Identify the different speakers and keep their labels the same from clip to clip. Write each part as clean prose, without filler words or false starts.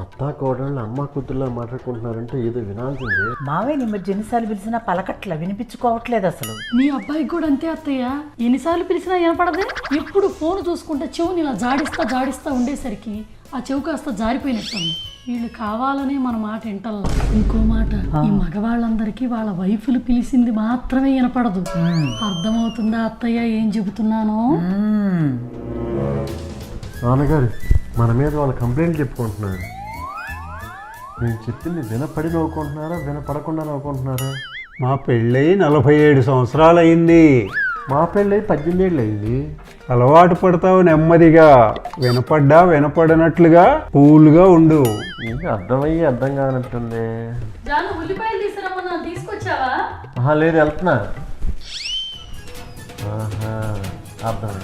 Speaker 1: అత్తా కోడళ్ళు అమ్మ కూతుర్లా మాట్లాడుకుంటున్నారంటే ఏదో వినాల్సిందే.
Speaker 2: మావే నీ మధ్య ఎన్నిసార్లు పిలిచినా పలకట్ల వినిపించుకోవట్లేదు అసలు.
Speaker 3: మీ అబ్బాయికి కూడా అంతే అత్తయ్య, ఎన్నిసార్లు పిలిచినా వినపడదే. ఎప్పుడు ఫోన్ చూసుకుంటే చెవుని ఇలా జాడిస్తా ఉండేసరికి ఆ చెవు కాస్త జారిపోయినట్టుంది. వీళ్ళు కావాలనే మన మాట వింటల్లా. ఇంకో మాట, ఈ మగవాళ్ళందరికీ వాళ్ళ వైఫులు పిలిచింది మాత్రమే వినపడదు. అర్థమవుతుందా అత్తయ్య ఏం చెబుతున్నానో?
Speaker 1: నాన్నగారు మన మీద వాళ్ళు కంప్లైంట్ చెప్పుకుంటున్నారు. నేను చెప్పింది వినపడి నవ్వుకుంటున్నారా వినపడకుండా నవ్వుకుంటున్నారా?
Speaker 4: మా పెళ్ళై 47 సంవత్సరాలు అయింది.
Speaker 1: మా పెళ్ళి 18 ఏళ్ళు అయింది.
Speaker 4: అలవాటు పడతావు నెమ్మదిగా. వినపడ్డా వినపడినట్లుగా కూల్గా ఉండు.
Speaker 1: ఇంకా అర్థమయ్యి అర్థం కానట్టుంది.
Speaker 3: ఉల్లిపాయలు తీసుకురమ్మన్నా, తీసుకొచ్చావా?
Speaker 1: లేదు, వెళ్తున్నా. అర్థం.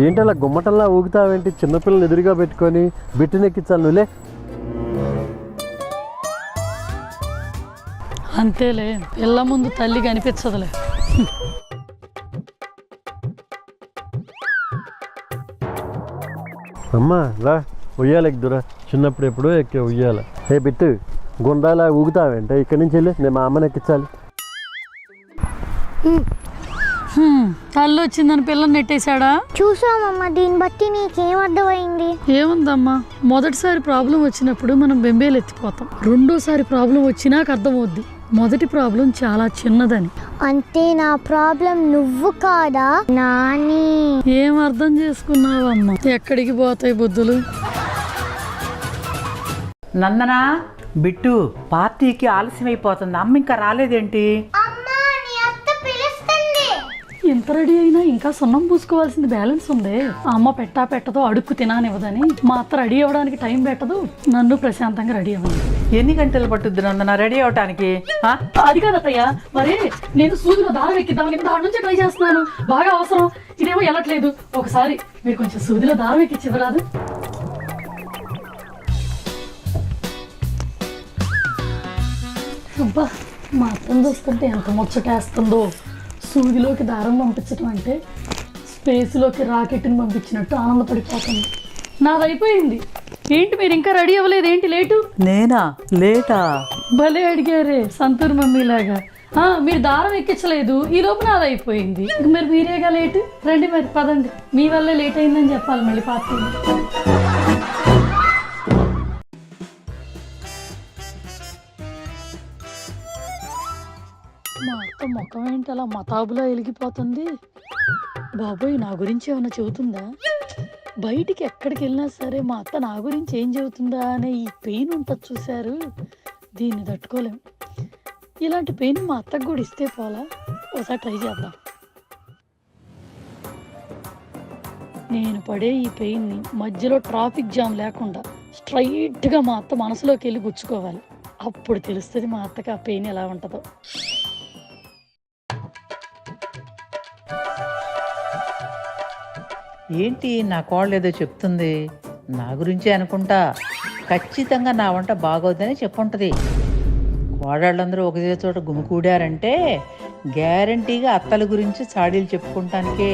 Speaker 1: ఏంటి అలా గుమ్మటల్లా ఊగుతావేంటి? చిన్నపిల్లలు ఎదురుగా పెట్టుకొని బిట్టునెక్కించాలి నువ్వులే.
Speaker 3: అంతేలే, పిల్ల ముందు తల్లి కనిపించదులే.
Speaker 1: అమ్మా రా, ఉయ్యాలెక్కుదురా. చిన్నప్పుడు ఎప్పుడో ఎక్కే ఉయ్యాల. బిట్టు గుండాలా ఊగుతావేంట? ఇక్కడి నుంచి వెళ్ళి నేను మా అమ్మని ఎక్కించాలి.
Speaker 3: తల్లి వచ్చిందని పిల్లని నెట్టేశాడా?
Speaker 5: చూసామమ్మా, దీన్ని బట్టి నీకేం అర్థమైంది?
Speaker 3: ఏముందమ్మా, మొదటిసారి ప్రాబ్లం వచ్చినప్పుడు మనం బెంబేలు ఎత్తిపోతాం. రెండోసారి ప్రాబ్లం వచ్చినాక అర్థమవుద్ది మొదటి ప్రాబ్లం చాలా చిన్నదని.
Speaker 5: అంటే నా ప్రాబ్లం నువ్వు కాదా నాని?
Speaker 3: ఏం అర్థం చేసుకున్నావమ్మా? ఎక్కడికి పోతాయి బుద్ధులు?
Speaker 2: నందనా, బిట్టు పార్టీకి ఆలస్యం అయిపోతుంది. అమ్మ ఇంకా రాలేదేంటి?
Speaker 3: ఎంత రెడీ అయినా ఇంకా సున్నం పూసుకోవాల్సింది బ్యాలెన్స్ ఉంది. అమ్మ పెట్టదో అడుక్కు తినానివ్వదని. మా అత్త రెడీ అవ్వడానికి టైం పెట్టదు, నన్ను ప్రశాంతంగా రెడీ అవ్వదు.
Speaker 2: ఎన్ని గంటలు పట్టుద్ది నందన రెడీ అవటానికి?
Speaker 3: అది కాదత్తయ్య, మరి నేను సూదిలో దారం ఎక్కిద్దామని దాని నుంచి ట్రై చేస్తున్నాను. బాగా అవసరం, ఇదేమో వెళ్ళట్లేదు. ఒకసారి మీరు కొంచెం సూదిలో దారం ఎక్కిచ్చివ్వరాదు? అబ్బా, మా అత్తను చూస్తుంటే ఎంత ముచ్చటేస్తుందో. సూదిలోకి దారం పంపించడం అంటే స్పేస్లోకి రాకెట్ని పంపించినట్టు ఆనందపడిపోతుంది. నాది అయిపోయింది. ఏంటి మీరు ఇంకా రెడీ అవ్వలేదు? ఏంటి లేటు?
Speaker 2: నేనా లేటా?
Speaker 3: భలే అడిగారే, సంతూర్ మమ్మీలాగా. మీరు దారం ఎక్కించలేదు, ఈ లోపు నాది అయిపోయింది. మరి మీరేగా లేటు. రండి మరి, పదండి. మీ వల్లే లేట్ అయిందని చెప్పాలి మళ్ళీ పార్టీ. మా అత్త ముఖం ఏంటి అలా మతాబులా వెలిగిపోతుంది? బాబోయ్, నా గురించి ఏమైనా చెబుతుందా? బయటికి ఎక్కడికి వెళ్ళినా సరే మా అత్త నా గురించి ఏం చెబుతుందా అనే ఈ పెయిన్ ఉంటుంది చూశారు, దీన్ని తట్టుకోలేం. ఇలాంటి పెయిన్ మా అత్తకు కూడా ఇస్తే పోలా. ఒకసారి ట్రై చేద్దాం. నేను పడే ఈ పెయిన్ని మధ్యలో ట్రాఫిక్ జామ్ లేకుండా స్ట్రైట్గా మా అత్త మనసులోకి వెళ్ళి గుచ్చుకోవాలి. అప్పుడు తెలుస్తుంది మా అత్తకి ఆ పెయిన్ ఎలా ఉంటుందో.
Speaker 2: ఏంటి నా కోళ్ళు ఏదో చెప్తుంది? నా గురించే అనుకుంటా. ఖచ్చితంగా నా వంట బాగోద్దని చెప్పుంటది. కోడళ్ళందరూ ఒకదే చోట గుమికూడారంటే గ్యారంటీగా అత్తల గురించి చాడీలు చెప్పుకుంటానికే.